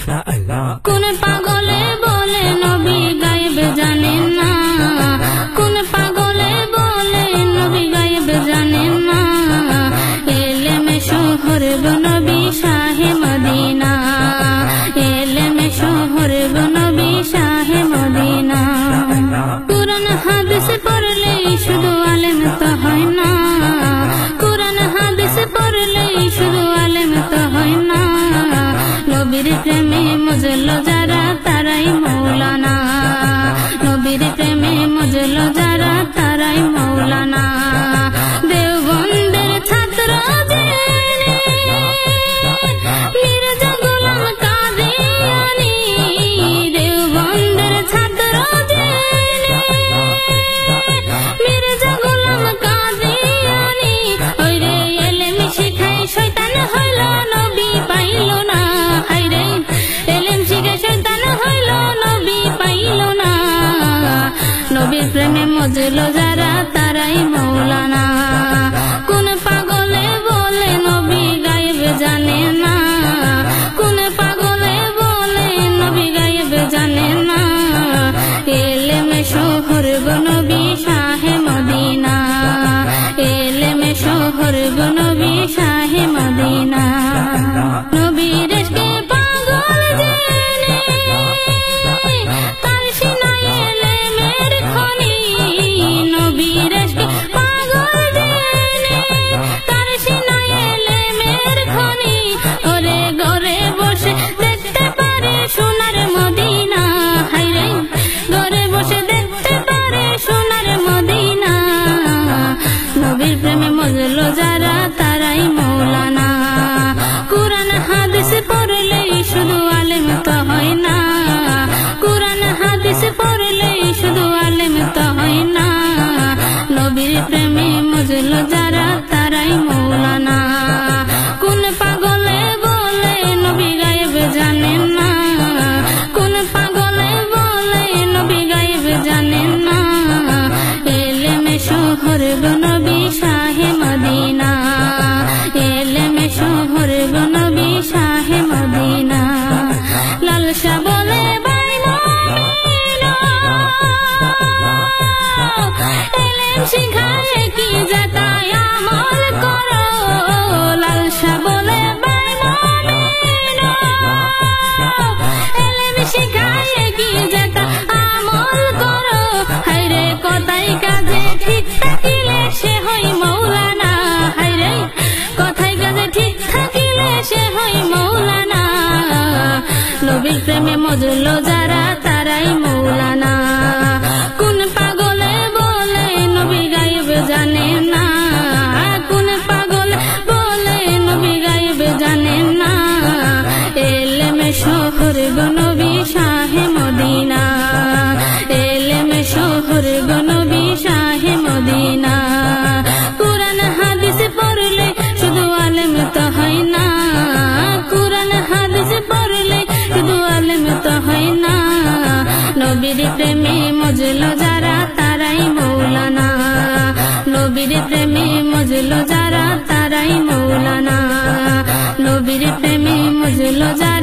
কোন পাগলে বলে নবী গায়েব জানেন না, কোন পাগলে বলে নবী গায়েব জানেন না। এলেমে শহর নবী শাহে মদিনা, এলেমে শহর নবী শাহে মদিনা। কুরআন হাদিস পড়লেই শুধু আলেম তো হয় না, কুরআন হাদিস পড়লেই শুধু আলেম তো হয় না। নবীর প্রেমে মজল যারা তারাই মৌলানা, নবীর প্রেমে মজল যারা তারাই মৌলানা। দেওবন্দের ছাত্র মির্জা গোলাম কাদিয়ানী, দেওবন্দের ছাত্র মির্জা গোলাম কাদিয়ানী। ওইরে এলেম শিখাই শয়তান হইল নবী পাইল না, হায়রে এলেম শিখাই শয়তান হইল নবী পাইল না। নবীর প্রেমে মজল যারা তারাই মৌলানা। কোন পাগলে বলে নবী গায়েব জানে না, কোন পাগলে বলে নবী গায়েব জানে না। এলেমে শহর নবী শাহে মদিনা, এলেমে শহর নবী শাহে মদিনা। নবীর ইশকে পাগল জেনে তার সিনায় এলেমের খনি, নবীর ইশকে পাগল জেনে তার সিনায় এলেমের খনি। ওরে ঘরে বসে দেখতে পারে সোনার মদিনা, হায়রে ঘরে বসে দেখতে পারে সোনার মদিনা। নবীর প্রেমে মজল যারা তারাই মৌলানা। কুরআন হাদিস পড়লেই শুধু আলেম তো হয় না, কুরআন হাদিস পড়লেই শুধু আলেম তো হয় না। নবীর প্রেমে মজল যারা তারাই মৌলানা। কোন পাগলে বলে নবী গায়েব জানেন না, কোন পাগলে বলে নবী গায়েব জানেন না। এলেমে শহর নবী শাহে মদিনা, এলেমে শহর নবী শাহে মদিনা। লালসা বলে এলেম শিখায় কি যাতায় আমল করো, লালসা বলে এলেম শিখায় কি যাতা আমল করো। হায়রে কথাই কাজে ঠিক থাকিলে সে হয় মৌলানা, হায়রে কথাই কাজে ঠিক থাকিলে সে হয় মৌলানা। নবীর প্রেমে মজল যারা তারাই মৌলানা। কোন পাগলে বলে নবী গায়েব জানে না, কোন পাগলে বলে নবী গায়েব জানে না। এলেমে শহর নবী শাহে মদিনা, এলেমে শহর নবী শাহে মদিনা। কুরআন হাদিস পড়লে শুধু আলেম তো হয় না, কুরআন হাদিস পড়লে শুধু আলেম তো হয় না। নবীর প্রেমে মজল যারা তারাই মৌলানা, নবীর প্রেমে মজল যারা তারাই মৌলানা, নবীর প্রেমে মজল যারা